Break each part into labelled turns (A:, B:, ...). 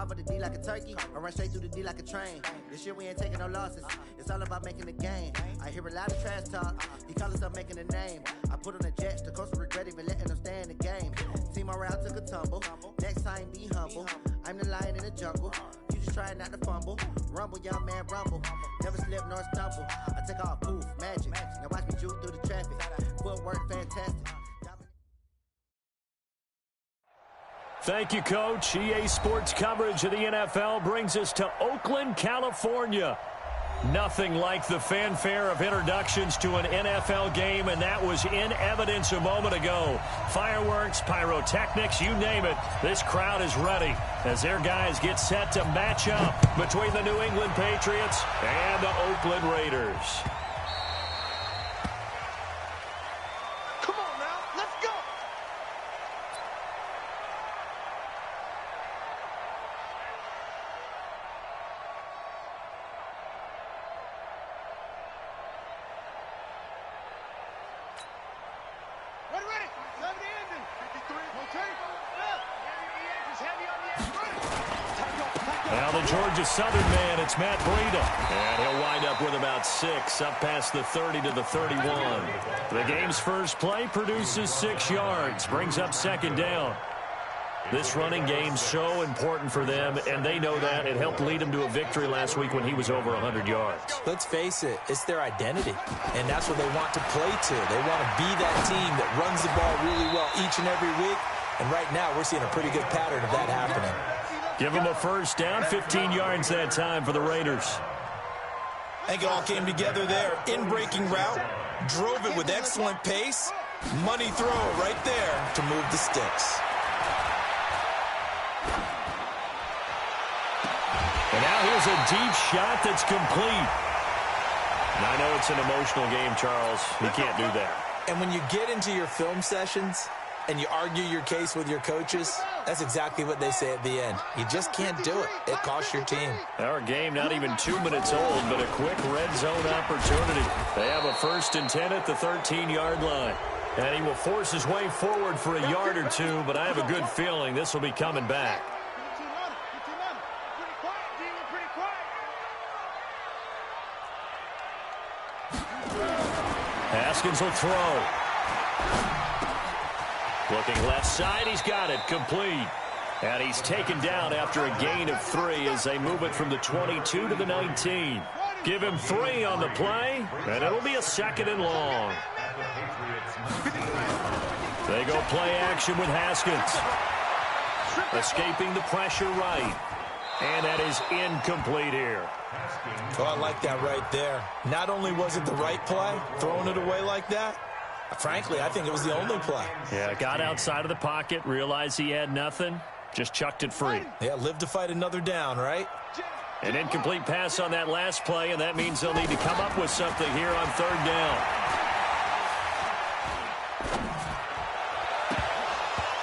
A: top of the D like a turkey, or run straight through the D like a train. This year we ain't taking no losses. It's all about making the game. I hear a lot of trash talk. He call himself making a name. I put on the Jets. The coach will regret even letting them stay in the game. Team around took a tumble. Next time be humble. I'm the lion in the jungle. You just try not to fumble. Rumble, young man, rumble. Never slip nor stumble. I take off, poof, magic. Now watch me juke through the traffic. Footwork fantastic.
B: Thank you, Coach. EA Sports coverage of the NFL brings us to Oakland, California. Nothing like the fanfare of introductions to an NFL game, and that was in evidence a moment ago. Fireworks, pyrotechnics, you name it. This crowd is ready as their guys get set to match up between the New England Patriots and the Oakland Raiders. Now the Georgia Southern man, it's Matt Breida. And he'll wind up with about 6, up past the 30 to the 31. The game's first play produces 6 yards, brings up second down. This running game's so important for them, and they know that. It helped lead them to a victory last week when he was over 100 yards.
C: Let's face it, it's their identity, and that's what they want to play to. They want to be that team that runs the ball really well each and every week, and right now we're seeing a pretty good pattern of that happening.
B: Give them a first down, 15 yards that time for the Raiders.
C: I think it all came together there. In-breaking route, drove it with excellent pace. Money throw right there to move the sticks.
B: And now here's a deep shot that's complete. And I know it's an emotional game, Charles. You can't do that.
C: And when you get into your film sessions and you argue your case with your coaches, that's exactly what they say at the end. You just can't do it. It costs your team.
B: Our game not even 2 minutes old, but a quick red zone opportunity. They have a 1st and 10 at the 13-yard line. And he will force his way forward for a yard or two, but I have a good feeling this will be coming back. Haskins will throw. Looking left side, he's got it, complete. And he's taken down after a gain of 3 as they move it from the 22 to the 19. Give him 3 on the play, and it'll be a 2nd and long. They go play action with Haskins. Escaping the pressure right. And that is incomplete here.
C: Oh, I like that right there. Not only was it the right play, throwing it away like that, frankly, I think it was the only play.
B: Yeah, got outside of the pocket, realized he had nothing, just chucked it free.
C: Yeah, live to fight another down, right?
B: An incomplete pass on that last play, and that means they'll need to come up with something here on 3rd down.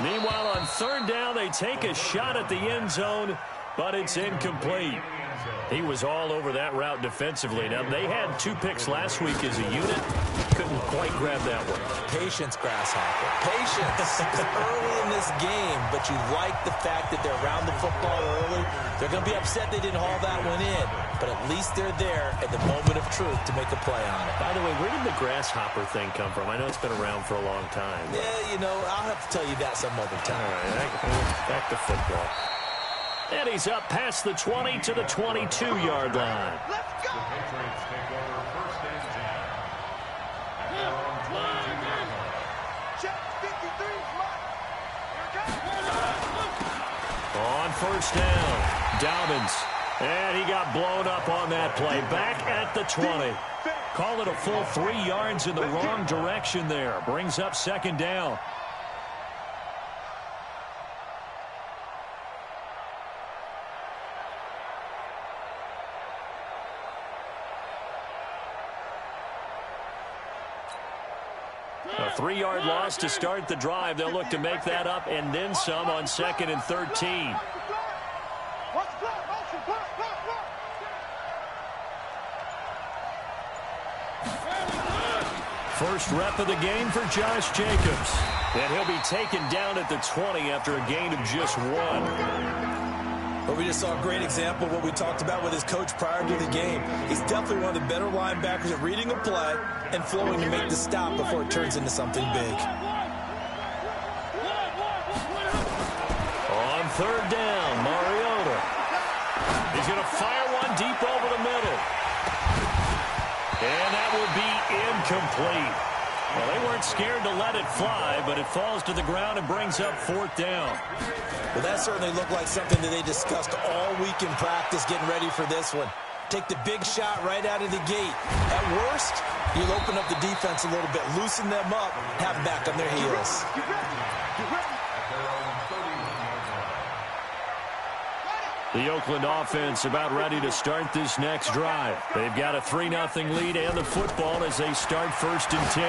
B: Meanwhile, on 3rd down, they take a shot at the end zone, but it's incomplete. He was all over that route defensively. Now, they had 2 picks last week as a unit. Couldn't quite grab that one.
C: Patience, Grasshopper. Patience. It's early in this game, but you like the fact that they're around the football early. They're going to be upset they didn't haul that one in, but at least they're there at the moment of truth to make a play on it.
B: By the way, where did the grasshopper thing come from? I know it's been around for a long time.
C: Yeah, you know, I'll have to tell you that some other time.
B: All right, back to football. And he's up past the 20 to the 22-yard line.
D: Let's go!
B: On 1st down, Dobbins. And he got blown up on that play. Back at the 20. Call it a full 3 yards in the wrong direction there. Brings up 2nd down. A 3-yard loss to start the drive. They'll look to make that up and then some on 2nd and 13. First rep of the game for Josh Jacobs. And he'll be taken down at the 20 after a gain of just 1.
C: Well, we just saw a great example of what we talked about with his coach prior to the game. He's definitely one of the better linebackers at reading a play and flowing to make the stop before it turns into something big.
B: On third down, Mariota. He's going to fire one deep over the middle. And that will be incomplete. Well, they weren't scared to let it fly, but it falls to the ground and brings up fourth down.
C: Well, that certainly looked like something that they discussed all week in practice getting ready for this one. Take the big shot right out of the gate. At worst, you'll open up the defense a little bit, loosen them up, have them back on their heels.
B: The Oakland offense about ready to start this next drive. They've got a 3-0 lead and the football as they start 1st and 10.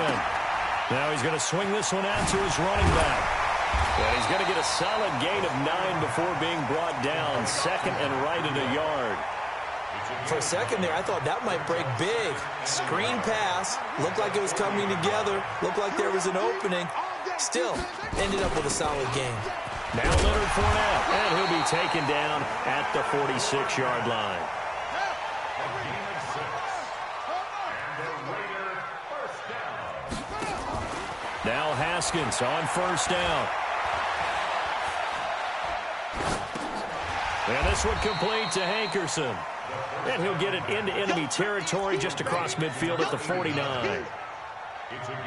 B: Now he's going to swing this one out to his running back. And he's going to get a solid gain of 9 before being brought down. 2nd and right at a yard.
C: For a second there, I thought that might break big. Screen pass. Looked like it was coming together. Looked like there was an opening. Still, ended up with a solid gain.
B: Now Leonard Fournette, and he'll be taken down at the 46-yard line. Now Haskins on 1st down. And this one complete to Hankerson. And he'll get it into enemy territory just across midfield at the 49.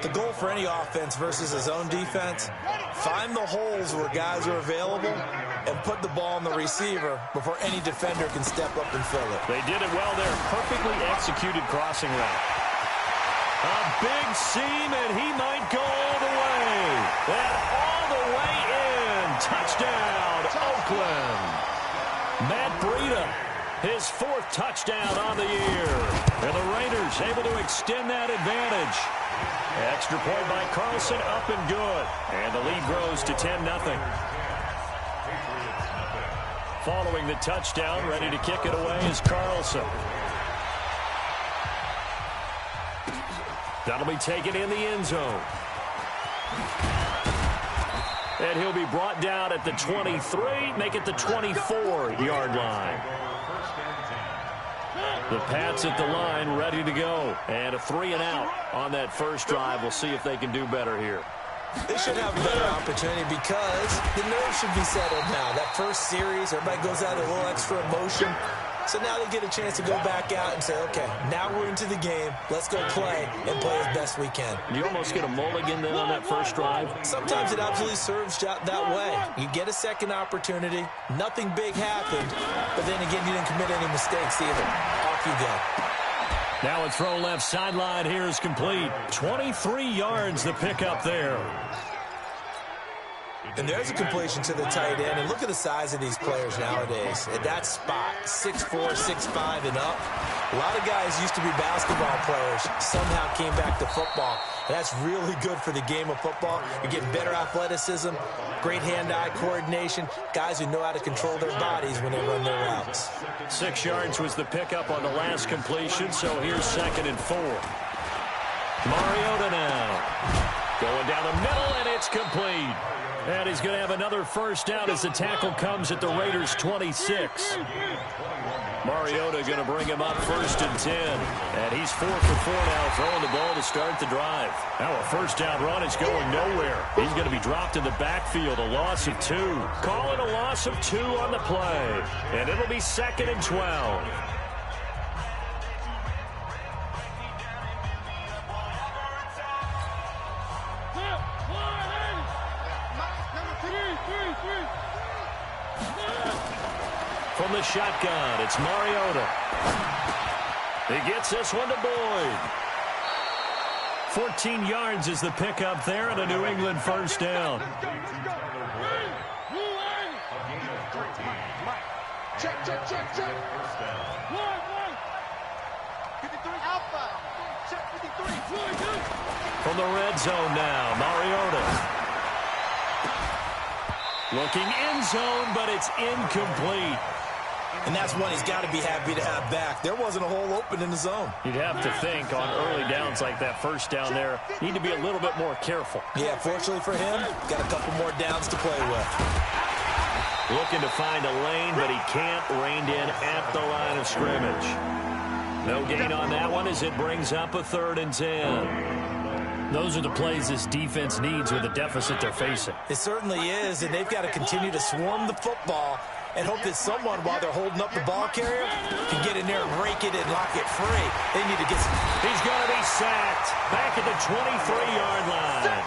C: The goal for any offense versus his own defense, find the holes where guys are available and put the ball on the receiver before any defender can step up and fill it.
B: They did it well there. Perfectly executed crossing route. A big seam, and he might go all the way. And all the way in. Touchdown, Oakland. Matt Breida, his 4th touchdown on the year. And the Raiders able to extend that advantage. Extra point by Carlson, up and good. And the lead grows to 10-0. Following the touchdown, ready to kick it away is Carlson. That'll be taken in the end zone. And he'll be brought down at the 23, make it the 24-yard line. The Pats at the line, ready to go. And a 3-and-out on that first drive. We'll see if they can do better here.
C: They should have a better opportunity because the nerves should be settled now. That first series, everybody goes out with a little extra emotion. So now they get a chance to go back out and say, okay, now we're into the game. Let's go play and play as best we can.
B: You almost get a mulligan then on that first drive?
C: Sometimes it absolutely serves that way. You get a second opportunity. Nothing big happened. But then again, you didn't commit any mistakes either. Off you go.
B: Now a throw left sideline here is complete. 23 yards the pickup there.
C: And there's a completion to the tight end. And look at the size of these players nowadays. At that spot, 6'4", 6'5", and up. A lot of guys used to be basketball players, somehow came back to football. And that's really good for the game of football. You get better athleticism, great hand-eye coordination, guys who know how to control their bodies when they run their routes.
B: 6 yards was the pickup on the last completion, so here's 2nd and 4. Mariota now. Going down the middle, and it's complete. And he's going to have another first down as the tackle comes at the Raiders' 26. Mariota going to bring him up 1st and 10. And he's 4 for 4 now, throwing the ball to start the drive. Now a first down run is going nowhere. He's going to be dropped in the backfield, a loss of 2. Calling a loss of 2 on the play. And it'll be 2nd and 12. From the shotgun, it's Mariota. He gets this one to Boyd. 14 yards is the pickup there and a New England first down.
D: Check.
B: From the red zone now, Mariota. Looking end zone, but it's incomplete.
C: And that's one he's got to be happy to have back. There wasn't a hole open in the zone.
B: You'd have to think on early downs like that first down there, need to be a little bit more careful.
C: Yeah, fortunately for him, got a couple more downs to play with.
B: Looking to find a lane, but he can't. Reined in at the line of scrimmage. No gain on that one as it brings up a 3rd and 10. Those are the plays this defense needs with the deficit they're facing.
C: It certainly is, and they've got to continue to swarm the football and hope that someone, while they're holding up the ball carrier, can get in there and rake it and lock it free. They need to get some...
B: He's going to be sacked back at the 23-yard line.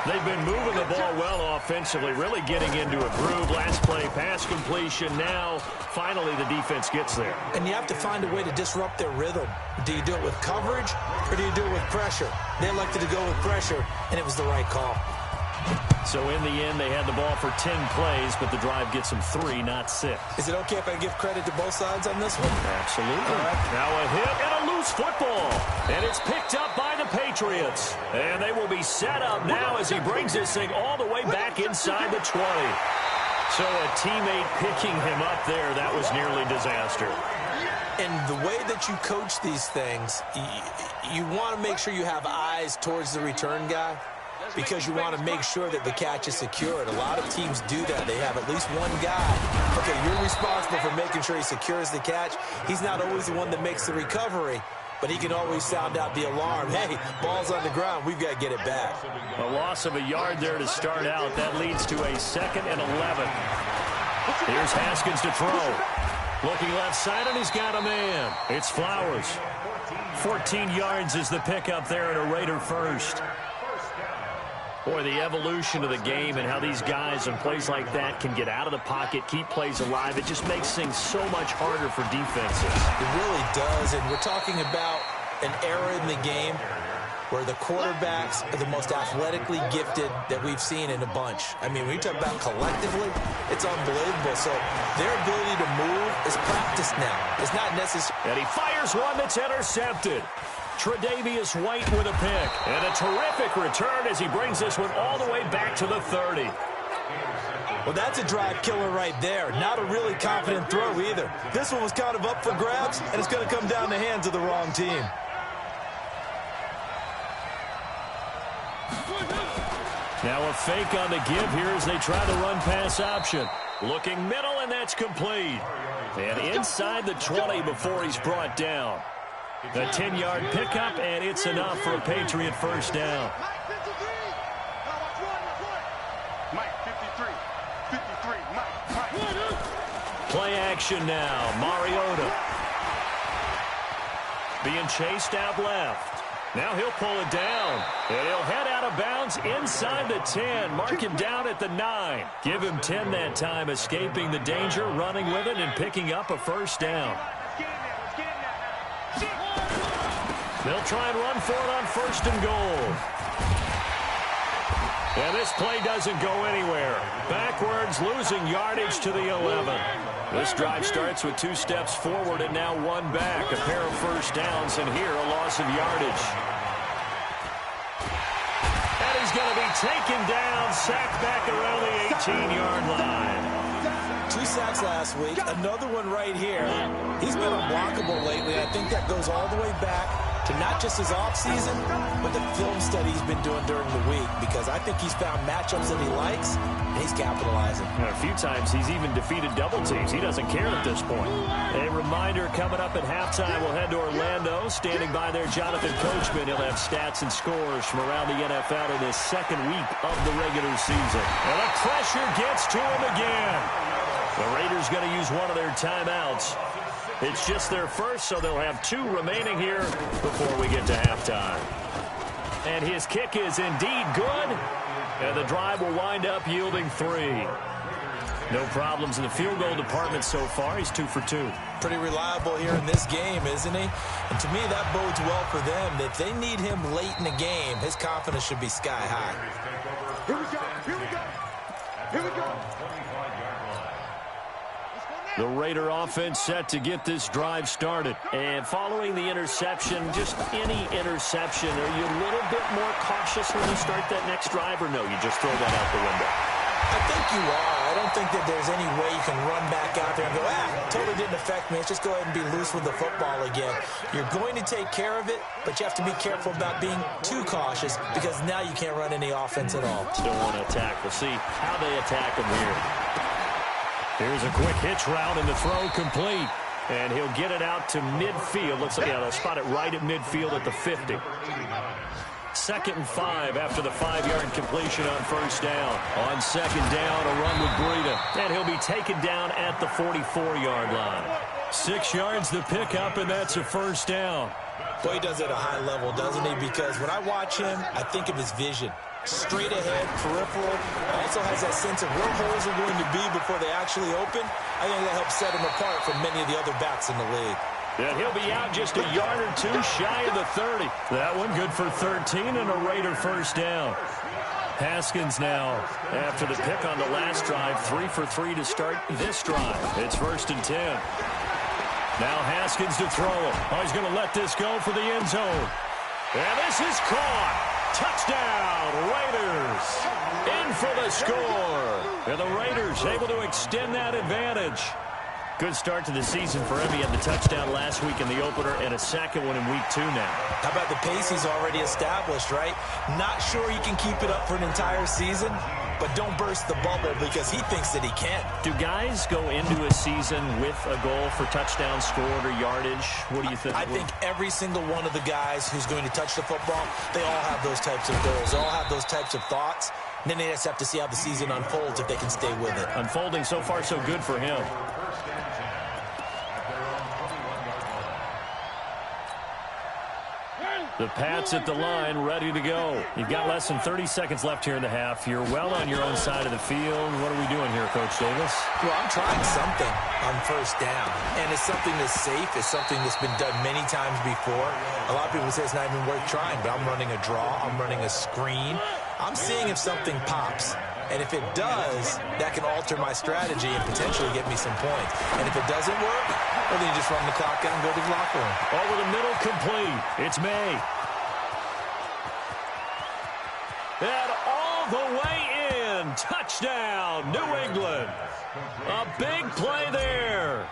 B: They've been moving the ball well offensively, really getting into a groove. Last play, pass completion. Now, finally, the defense gets there.
C: And you have to find a way to disrupt their rhythm. Do you do it with coverage, or do you do it with pressure? They elected to go with pressure, and it was the right call.
B: So in the end, they had the ball for 10 plays, but the drive gets them 3, not 6.
C: Is it okay if I give credit to both sides on this one?
B: Absolutely. Right. Now a hit and a loose football. And it's picked up by the Patriots. And they will be set up now as he brings this thing all the way back inside the 20. So a teammate picking him up there, that was nearly disaster.
C: And the way that you coach these things, you want to make sure you have eyes towards the return guy, because you want to make sure that the catch is secured. A lot of teams do that. They have at least one guy. Okay, you're responsible for making sure he secures the catch. He's not always the one that makes the recovery, but he can always sound out the alarm. Hey, ball's on the ground. We've got to get it back.
B: A loss of a yard there to start out. That leads to a 2nd and 11. Here's Haskins to throw. Looking left side, and he's got a man. It's Flowers. 14 yards is the pickup there, and a Raider first. Boy, the evolution of the game and how these guys in plays like that can get out of the pocket, keep plays alive, it just makes things so much harder for defenses.
C: It really does, and we're talking about an era in the game where the quarterbacks are the most athletically gifted that we've seen in a bunch. I mean, when you talk about collectively, it's unbelievable. So their ability to move is practiced now. It's not necessary.
B: And he fires one that's intercepted. Tre'Davious White with a pick. And a terrific return as he brings this one all the way back to the 30.
C: Well, that's a drive killer right there. Not a really confident throw either. This one was kind of up for grabs, and it's going to come down the hands of the wrong team.
B: Now a fake on the give here as they try the run-pass option. Looking middle, and that's complete. And inside the 20 before he's brought down. A 10-yard pickup, and it's enough for a Patriot first down. Play action now. Mariota being chased out left. Now he'll pull it down, and he'll head out of bounds inside the 10. Mark him down at the 9. Give him 10 that time, escaping the danger, running with it, and picking up a first down. They'll try and run for it on 1st and goal. And this play doesn't go anywhere. Backwards, losing yardage to the 11. This drive starts with 2 steps forward and now 1 back. A pair of first downs, and here a loss of yardage. And he's going to be taken down, sacked back around the 18-yard line.
C: 2 sacks last week, another one right here. He's been unblockable lately. I think that goes all the way back to not just his offseason, but the film study he's been doing during the week, because I think he's found matchups that he likes, and he's capitalizing.
B: And a few times he's even defeated double teams. He doesn't care at this point. A reminder, coming up at halftime, we'll head to Orlando. Standing by there, Jonathan Coachman. He'll have stats and scores from around the NFL in his 2nd week of the regular season. And the pressure gets to him again. The Raiders going to use one of their timeouts. It's just their first, so they'll have 2 remaining here before we get to halftime. And his kick is indeed good, and the drive will wind up yielding 3. No problems in the field goal department so far. He's 2 for 2.
C: Pretty reliable here in this game, isn't he? And to me, that bodes well for them. If they need him late in the game, his confidence should be sky high.
D: Here we go. Here we go. Here we go.
B: The Raider offense set to get this drive started. And following the interception, just any interception, are you a little bit more cautious when you start that next drive, or no, you just throw that out the window?
C: I think you are. I don't think that there's any way you can run back out there and go, totally didn't affect me. Let's just go ahead and be loose with the football again. You're going to take care of it, but you have to be careful about being too cautious, because now you can't run any offense at all.
B: Still want to attack. We'll see how they attack them here. Here's a quick hitch route, and the throw complete. And he'll get it out to midfield. Looks like they'll spot it right at midfield at the 50. 2nd and 5 after the 5-yard completion on first down. On second down, a run with Breida. And he'll be taken down at the 44-yard line. 6 yards the pickup, and that's a first down.
C: Boy, he does it at a high level, doesn't he? Because when I watch him, I think of his vision. Straight ahead, peripheral. Also has that sense of where holes are going to be before they actually open. I think that helps set him apart from many of the other backs in the league.
B: And he'll be out just a yard or two shy of the 30. That one good for 13 and a Raider first down. Haskins now, after the pick on the last drive, 3 for 3 to start this drive. It's 1st and 10. Now Haskins to throw him. Oh, he's going to let this go for the end zone. And this is caught. Touchdown, Raiders. In for the score. And the Raiders able to extend that advantage. Good start to the season for him. He had the touchdown last week in the opener and a second one in week 2 now.
C: How about the pace he's already established, right? Not sure he can keep it up for an entire season, but don't burst the bubble because he thinks that he can.
B: Do guys go into a season with a goal for touchdowns scored or yardage? What do you think?
C: I think every single one of the guys who's going to touch the football, they all have those types of goals. They all have those types of thoughts. And then they just have to see how the season unfolds if they can stay with it.
B: Unfolding so far so good for him. The Pats at the line, ready to go. You've got less than 30 seconds left here in the half. You're well on your own side of the field. What are we doing here, Coach Davis?
C: Well, I'm trying something on first down. And it's something that's safe. It's something that's been done many times before. A lot of people say it's not even worth trying, but I'm running a draw. I'm running a screen. I'm seeing if something pops. And if it does, that can alter my strategy and potentially get me some points. And if it doesn't work, well, then you just run the clock out and go to the locker room.
B: Over the middle, complete. It's May. And all the way in. Touchdown, New England. A big play there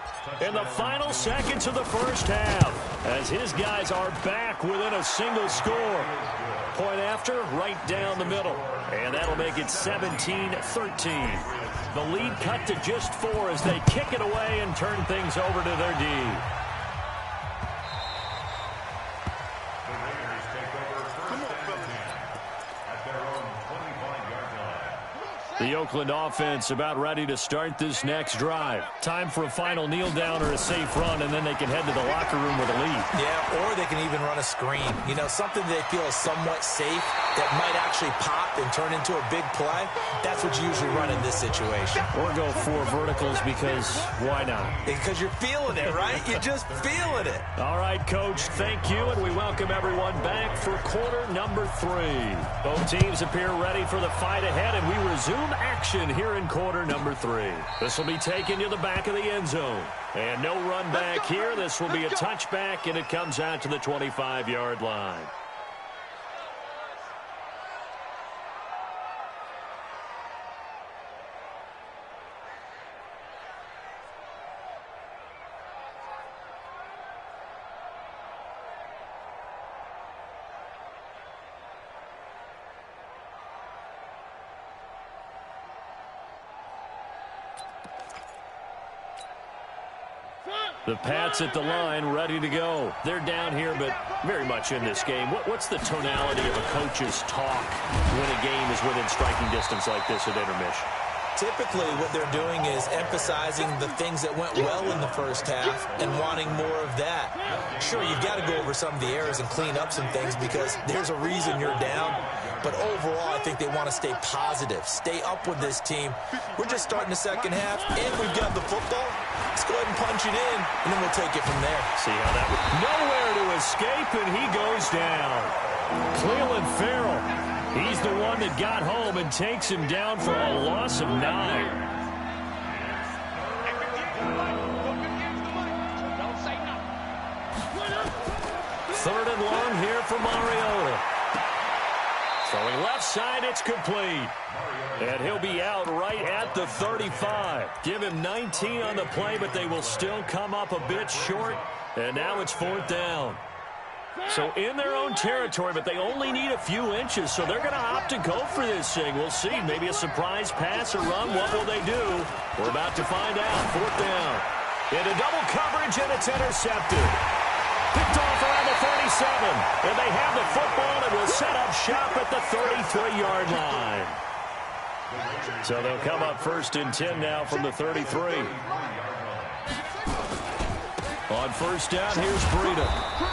B: in the final seconds of the first half as his guys are back within a single score. Point after, right down the middle. And that'll make it 17-13. The lead cut to just 4 as they kick it away and turn things over to their D. The Oakland offense about ready to start this next drive. Time for a final kneel down or a safe run, and then they can head to the locker room with a lead.
C: Yeah, or they can even run a screen. You know, something they feel is somewhat safe that might actually pop and turn into a big play. That's what you usually run in this situation.
B: Or go 4 verticals because why not?
C: Because you're feeling it, right? You're just feeling it.
B: All right, Coach, thank you, and we welcome everyone back for quarter number 3. Both teams appear ready for the fight ahead, and we resume action here in quarter number 3. This will be taken to the back of the end zone. And no run back here. This will be a touchback, and it comes out to the 25-yard line. The Pats at the line, ready to go. They're down here, but very much in this game. What's the tonality of a coach's talk when a game is within striking distance like this at intermission?
C: Typically, what they're doing is emphasizing the things that went well in the first half and wanting more of that. Sure, you've got to go over some of the errors and clean up some things because there's a reason you're down. But overall, I think they want to stay positive, stay up with this team. We're just starting the second half, and we've got the football. Let's go ahead and punch it in, and then we'll take it from there.
B: See how that was. Nowhere to escape, and he goes down. Cleveland Farrell. He's the one that got home and takes him down for a loss of 9. 3rd and long here for Mariota. Throwing left side, it's complete. And he'll be out right at the 35. Give him 19 on the play, but they will still come up a bit short. And now it's 4th down. So in their own territory, but they only need a few inches, so they're going to opt to go for this thing. We'll see. Maybe a surprise pass or run. What will they do? We're about to find out. 4th down. Into double coverage, and it's intercepted. Picked off around the 37. And they have the football and will set up shop at the 33-yard line. So they'll come up 1st and 10 now from the 33. On 1st down, here's Breida.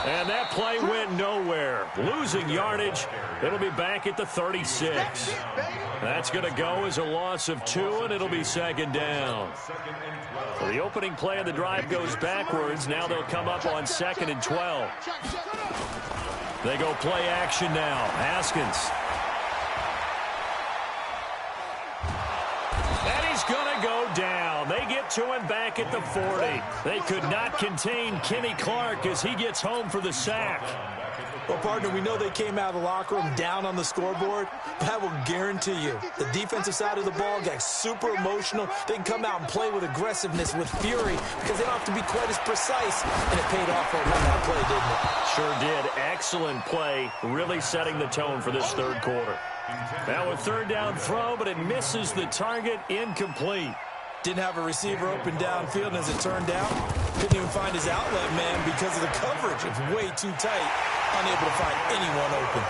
B: And that play went nowhere. Losing yardage. It'll be back at the 36. That's going to go as a loss of 2, and it'll be 2nd down. So the opening play of the drive goes backwards. Now they'll come up on 2nd and 12. They go play action now. Haskins. And he's going to go down. They get to him back at the 40. They could not contain Kenny Clark as he gets home for the sack.
C: Well, partner, we know they came out of the locker room down on the scoreboard, but I will guarantee you the defensive side of the ball got super emotional. They can come out and play with aggressiveness, with fury, because they don't have to be quite as precise, and it paid off for them on that play, didn't it?
B: Sure did. Excellent play, really setting the tone for this 3rd quarter. Now a 3rd down throw, but it misses the target, incomplete.
C: Didn't have a receiver open downfield, and as it turned out, couldn't even find his outlet man because of the coverage. It's way too tight, unable to find anyone open.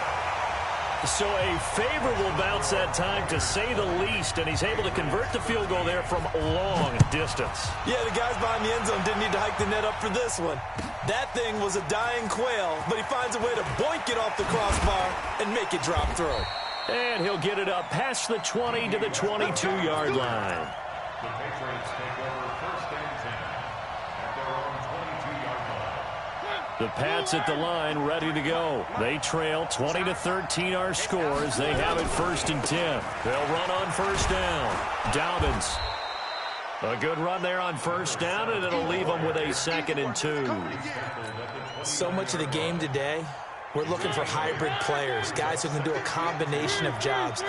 B: So a favorable bounce that time, to say the least, and he's able to convert the field goal there from long distance.
C: Yeah, the guys behind the end zone didn't need to hike the net up for this one. That thing was a dying quail, but he finds a way to boink it off the crossbar and make it drop through.
B: And he'll get it up past the 20 to the 22-yard line.
E: The Patriots take over 1st and 10 at their own 22-yard line.
B: The Pats at the line, ready to go. They trail 20-13 our scores. They have it 1st and 10. They'll run on 1st down. Dobbins. A good run there on 1st down, and it'll leave them with a 2nd and 2.
C: So much of the game today, we're looking for hybrid players, guys who can do a combination of jobs.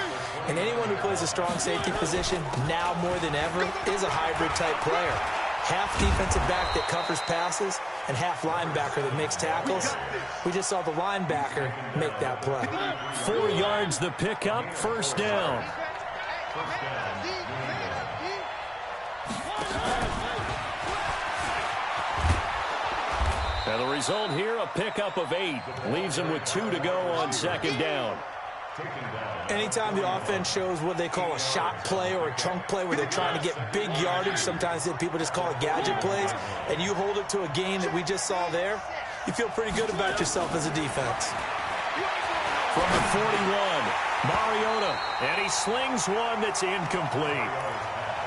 C: And anyone who plays a strong safety position, now more than ever, is a hybrid-type player. Half defensive back that covers passes and half linebacker that makes tackles. We just saw the linebacker make that play.
B: 4 yards the pickup, 1st down. And the result here, a pickup of 8. Leaves them with 2 to go on 2nd down.
C: Anytime the offense shows what they call a shot play or a chunk play where they're trying to get big yardage, sometimes people just call it gadget plays, and you hold it to a gain that we just saw there, you feel pretty good about yourself as a defense.
B: From the 41, Mariota, and he slings one that's incomplete.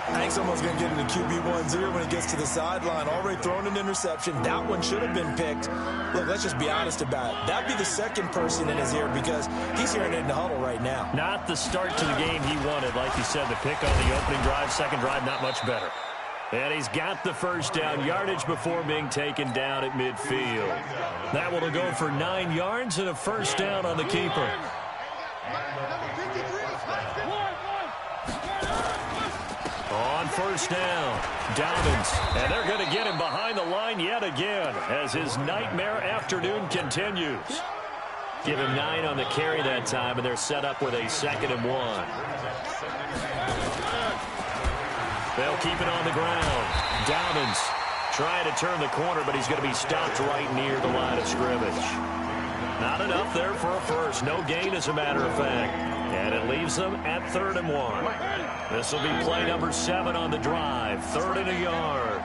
C: I think someone's going to get into QB1-0 when he gets to the sideline. Already thrown an interception. That one should have been picked. Look, let's just be honest about it. That'd be the second person in his ear because he's hearing it in the huddle right now.
B: Not the start to the game he wanted. Like you said, the pick on the opening drive, 2nd drive, not much better. And he's got the 1st down yardage before being taken down at midfield. That will go for 9 yards and a 1st down on the keeper. On 1st down, Dobbins, and they're going to get him behind the line yet again as his nightmare afternoon continues. Give him 9 on the carry that time, and they're set up with a 2nd and 1. They'll keep it on the ground. Dobbins trying to turn the corner, but he's going to be stopped right near the line of scrimmage. Not enough there for a first. No gain, as a matter of fact. And it leaves them at 3rd and 1. This will be play number 7 on the drive. 3rd and a yard.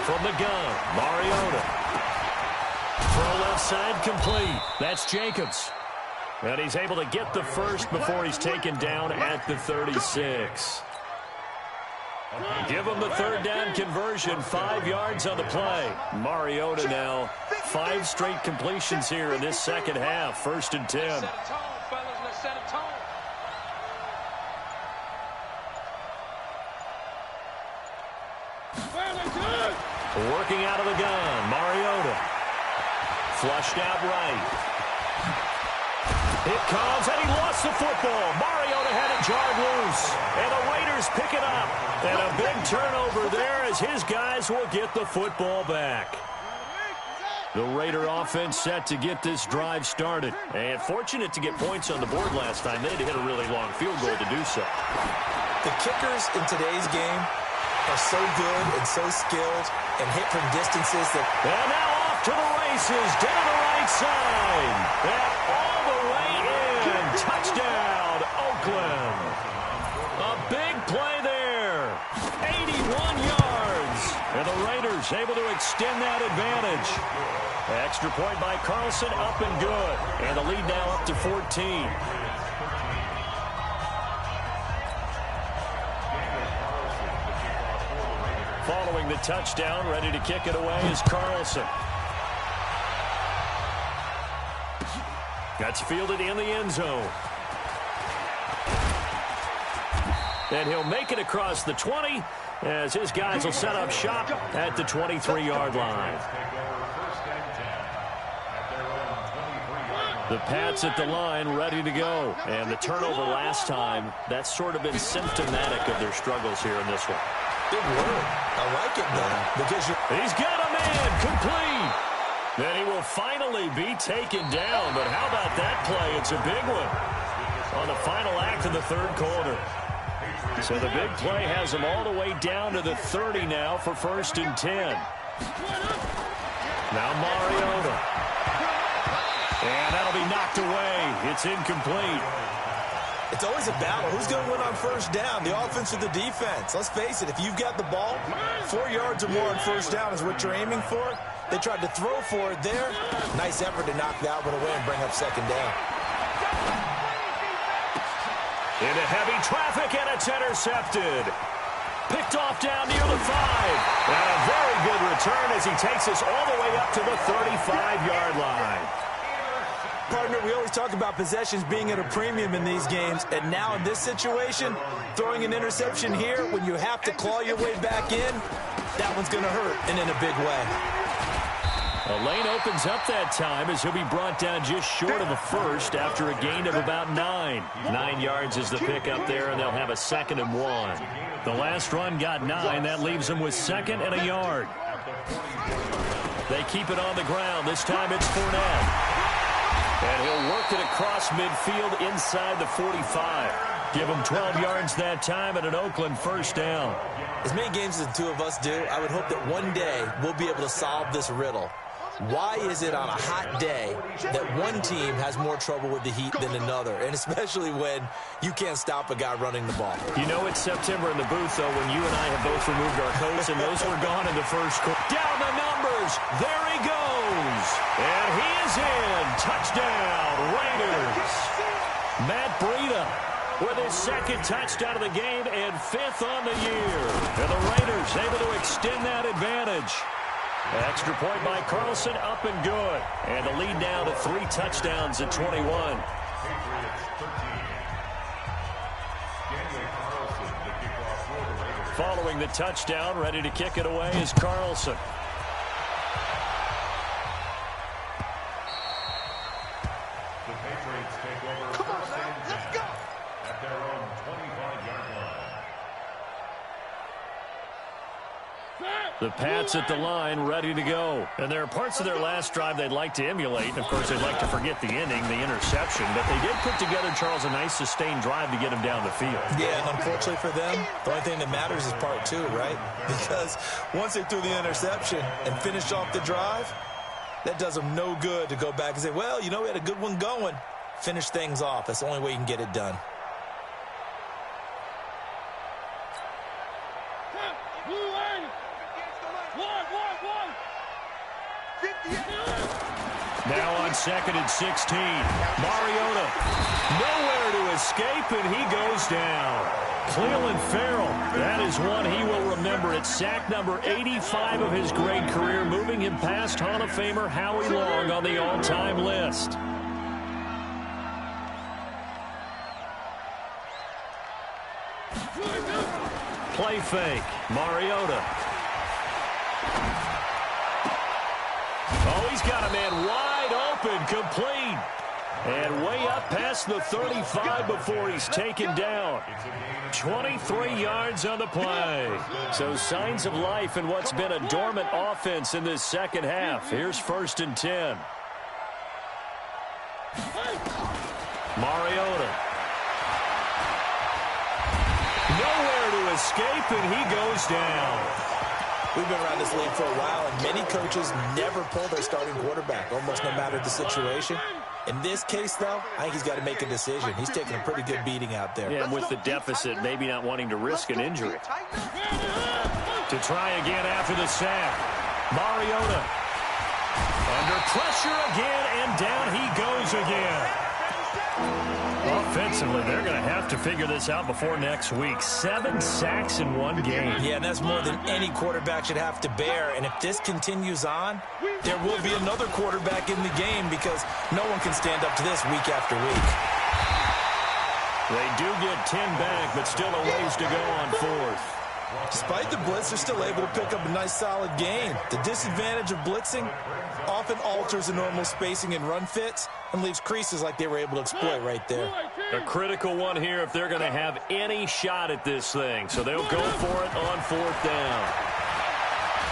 B: From the gun, Mariota. Throw left side complete. That's Jacobs. And he's able to get the first before he's taken down at the 36. Give him the 3rd down conversion, 5 yards on the play. Mariota now, 5 straight completions here in this second half, 1st and 10. Working out of the gun, Mariota. Flushed out right. It comes, and he lost the football. Mariota had it jarred loose, and the Raiders pick it up. And a big turnover there as his guys will get the football back. The Raider offense set to get this drive started. And fortunate to get points on the board last time. They had to hit a really long field goal to do so.
C: The kickers in today's game are so good and so skilled and hit from distances that...
B: And now off to the races, down the right side. And all the way in. Touchdown, Oakland. A big play there. 81 yards. And the Raiders able to extend that advantage. Extra point by Carlson, up and good. And the lead now up to 14. Following the touchdown, ready to kick it away is Carlson. That's fielded in the end zone. And he'll make it across the 20 as his guys will set up shop at the 23-yard line. The Pats at the line ready to go. And the turnover last time, that's sort of been symptomatic of their struggles here in this one.
C: Big word. I like it, though. Because
B: he's got a man complete. Then he will finally be taken down. But how about that play? It's a big one on the final act of the third quarter. So the big play has him all the way down to the 30 now for 1st and 10. Now Mariota. And that'll be knocked away. It's incomplete.
C: It's always a battle. Who's going to win on 1st down, the offense or the defense? Let's face it, if you've got the ball, 4 yards or more on 1st down is what you're aiming for. They tried to throw for it there. Nice effort to knock that one away and bring up 2nd down.
B: Into heavy traffic, and it's intercepted. Picked off down near the 5. And a very good return as he takes us all the way up to the 35-yard line.
C: Partner, we always talk about possessions being at a premium in these games, and now in this situation, throwing an interception here when you have to claw your way back in, that one's going to hurt, and in a big way.
B: A lane opens up that time as he'll be brought down just short of a first after a gain of about 9. 9 yards is the pickup there, and they'll have a 2nd and 1. The last run got 9. That leaves them with 2nd and a yard. They keep it on the ground. This time it's Fournette. And he'll work it across midfield inside the 45. Give him 12 yards that time and an Oakland 1st down.
C: As many games as the two of us do, I would hope that one day we'll be able to solve this riddle. Why is it on a hot day that one team has more trouble with the heat than another? And especially when you can't stop a guy running the ball.
B: You know it's September in the booth, though, when you and I have both removed our coats, and those were gone in the first quarter. Down the numbers. There he goes. And he is in. Touchdown, Raiders. Matt Breida with his 2nd touchdown of the game and 5th on the year. And the Raiders able to extend that advantage. Extra point by Carlson, up and good. And the lead now to 3 touchdowns at 21. Following the touchdown, ready to kick it away is Carlson.
E: The Patriots take over. Come on, man, let's go! At their own 25-yard line.
B: The Pats at the line, ready to go. And there are parts of their last drive they'd like to emulate. Of course, they'd like to forget the ending, the interception. But they did put together, Charles, a nice sustained drive to get him down the field.
C: Yeah, and unfortunately for them, the only thing that matters is part 2, right? Because once they threw the interception and finished off the drive, that does them no good to go back and say, well, you know, we had a good one going. Finish things off. That's the only way you can get it done.
B: Now on 2nd and 16. Mariota nowhere to escape, and he goes down. Cleveland Farrell, that is one he will remember. It's sack number 85 of his great career, moving him past Hall of Famer Howie Long on the all-time list. Play fake. Mariota. Oh, he's got a man wide open, complete. And way up past the 35 before he's taken down. 23 yards on the play. So signs of life in what's been a dormant offense in this second half. Here's 1st and 10. Mariota. Nowhere to escape, and he goes down.
C: We've been around this league for a while, and many coaches never pull their starting quarterback, almost no matter the situation. In this case, though, I think he's got to make a decision. He's taking a pretty good beating out there.
B: Yeah, and with the deficit, maybe not wanting to risk an injury. To try again after the sack. Mariota. Under pressure again, and down he goes again. Offensively, they're going to have to figure this out before next week. 7 sacks in one game.
C: Yeah, and that's more than any quarterback should have to bear. And if this continues on, there will be another quarterback in the game because no one can stand up to this week after week.
B: They do get 10 back, but still a ways to go on 4th.
C: Despite the blitz, they're still able to pick up a nice, solid gain. The disadvantage of blitzing often alters the normal spacing and run fits and leaves creases like they were able to exploit right there.
B: A critical one here if they're going to have any shot at this thing. So they'll go for it on 4th down.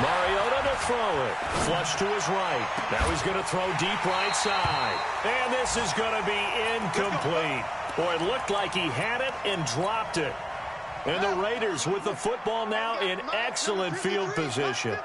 B: Mariota to throw it. Flush to his right. Now he's going to throw deep right side. And this is going to be incomplete. Boy, it looked like he had it and dropped it. And the Raiders with the football now in excellent field position.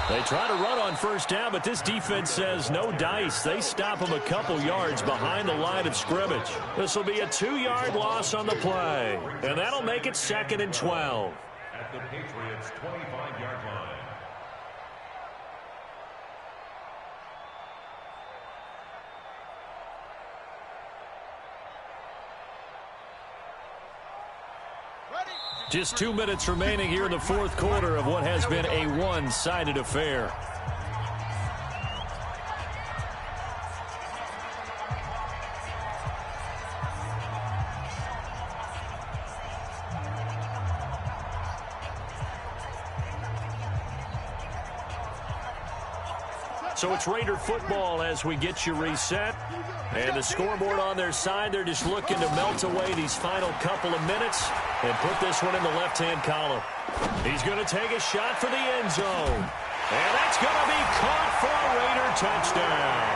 B: They try to run on 1st down, but this defense says no dice. They stop them a couple yards behind the line of scrimmage. This will be a 2-yard loss on the play. And that'll make it 2nd and 12.
E: At the Patriots' 25-yard line.
B: Just 2 minutes remaining here in the 4th quarter of what has been a one-sided affair. So it's Raider football as we get you reset. And the scoreboard on their side, they're just looking to melt away these final couple of minutes and put this one in the left-hand column. He's going to take a shot for the end zone. And that's going to be caught for a Raider touchdown.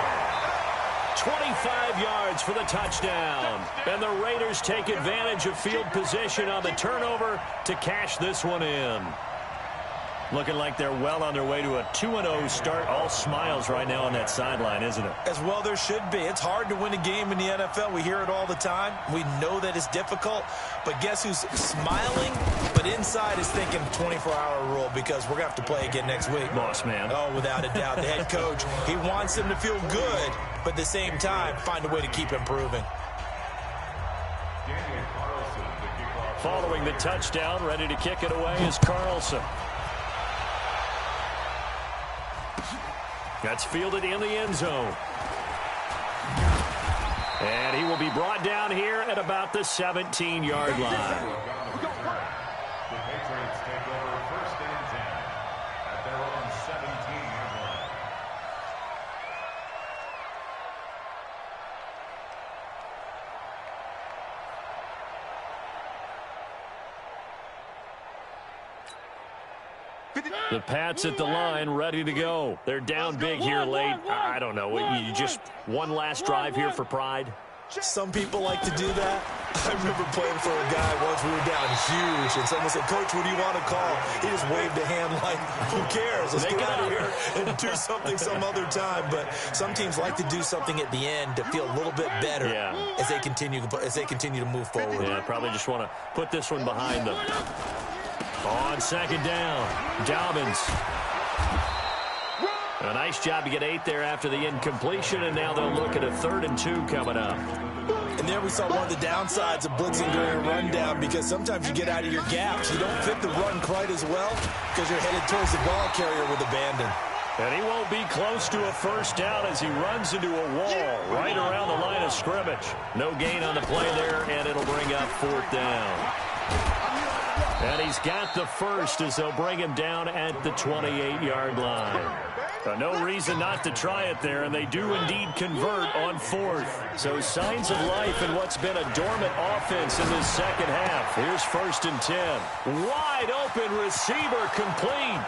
B: 25 yards for the touchdown. And the Raiders take advantage of field position on the turnover to cash this one in. Looking like they're well on their way to a 2-0 start. All smiles right now on that sideline, isn't it?
C: As well there should be. It's hard to win a game in the NFL. We hear it all the time. We know that it's difficult. But guess who's smiling? But inside is thinking 24-hour rule because we're going to have to play again next week.
B: Boss man.
C: Oh, without a doubt. The head coach, he wants them to feel good, but at the same time, find a way to keep improving.
B: Following the touchdown, ready to kick it away is Carlson. That's fielded in the end zone. And he will be brought down here at about the 17-yard line.
E: The Patriots take over 1st and 10 at their own 17-yard line.
B: The Pats at the line, ready to go. They're down big here late. I don't know. You just one last drive here for pride?
C: Some people like to do that. I remember playing for a guy once. We were down huge, and someone said, "Coach, what do you want to call?" He just waved a hand like, who cares? Let's get out of here and do something some other time. But some teams like to do something at the end to feel a little bit better as they continue to move forward.
B: Yeah, probably just want to put this one behind them. On 2nd down, Dobbins. A nice job to get 8 there after the incompletion, and now they'll look at a 3rd and 2 coming up.
C: And there we saw one of the downsides of blitzing during a rundown because sometimes you get out of your gaps. You don't fit the run quite as well because you're headed towards the ball carrier with abandon.
B: And he won't be close to a 1st down as he runs into a wall right around the line of scrimmage. No gain on the play there, and it'll bring up 4th down. And he's got the first as they'll bring him down at the 28-yard line. No reason not to try it there, and they do indeed convert on fourth. So signs of life in what's been a dormant offense in this second half. Here's 1st and 10. Wide open receiver complete.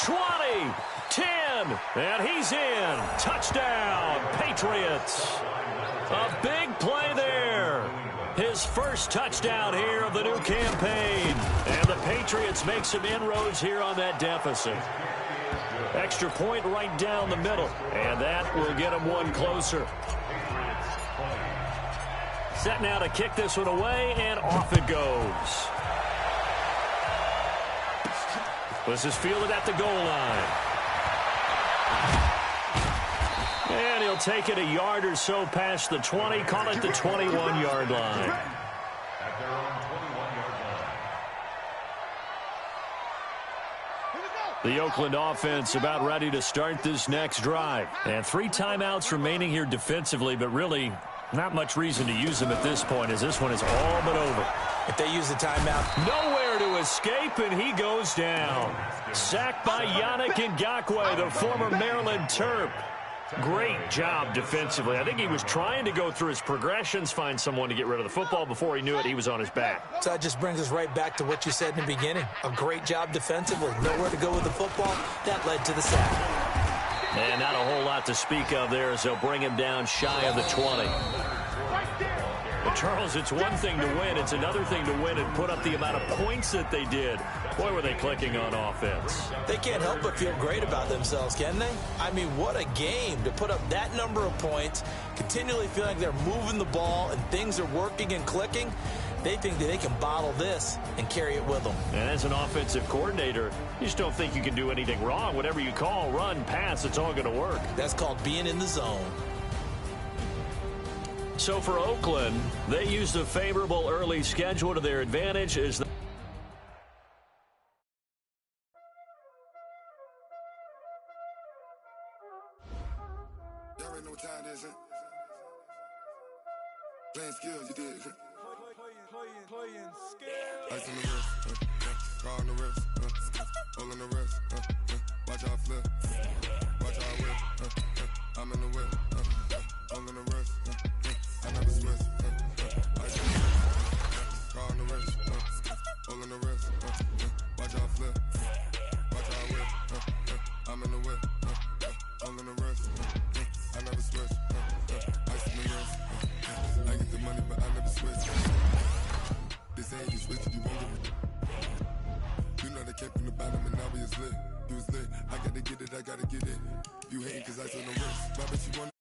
B: 20, 10, and he's in. Touchdown, Patriots. A big play there. His first touchdown here of the new campaign. And the Patriots make some inroads here on that deficit. Extra point right down the middle. And that will get him one closer. Set now to kick this one away, and off it goes. This is fielded at the goal line. And he'll take it a yard or so past the 20, call it the 21-yard line.
E: At their own 21-yard line.
B: The Oakland offense about ready to start this next drive. And 3 timeouts remaining here defensively, but really not much reason to use them at this point as this one is all but over.
C: If they use the timeout,
B: nowhere to escape, and he goes down. Sacked by Yannick Ngakoue, the former Maryland Terp. Great job defensively. I think he was trying to go through his progressions, find someone to get rid of the football. Before he knew it, he was on his back.
C: So that just brings us right back to what you said in the beginning. A great job defensively. Nowhere to go with the football. That led to the sack.
B: And not a whole lot to speak of there as they'll bring him down shy of the 20. But Charles, it's one thing to win. It's another thing to win and put up the amount of points that they did. Boy, were they clicking on offense.
C: They can't help but feel great about themselves, can they? I mean, what a game to put up that number of points, continually feeling like they're moving the ball and things are working and clicking. They think that they can bottle this and carry it with them.
B: And as an offensive coordinator, you just don't think you can do anything wrong. Whatever you call, run, pass, it's all going to work.
C: That's called being in the zone.
B: So for Oakland, they used a favorable early schedule to their advantage as the
F: Y'all already know what time it is, huh? Playing skills, you did. Playing skills. Ice on the wrist, car on the wrist, hole in the wrist, watch out flip, watch out whip, I'm in the whip, hole in the wrist, I never switch, ice on the wrist, car on the wrist, hole in the wrist, watch out flip, watch out whip, I'm in the whip, hole in the wrist, I never switch, ice on the wrist, I get the money but I never switch. This ain't you switch, you won't get it. You know they came from the bottom and now we is lit. You was lit, I gotta get it, I gotta get it. You hating cause I on the wrist, my bitch you want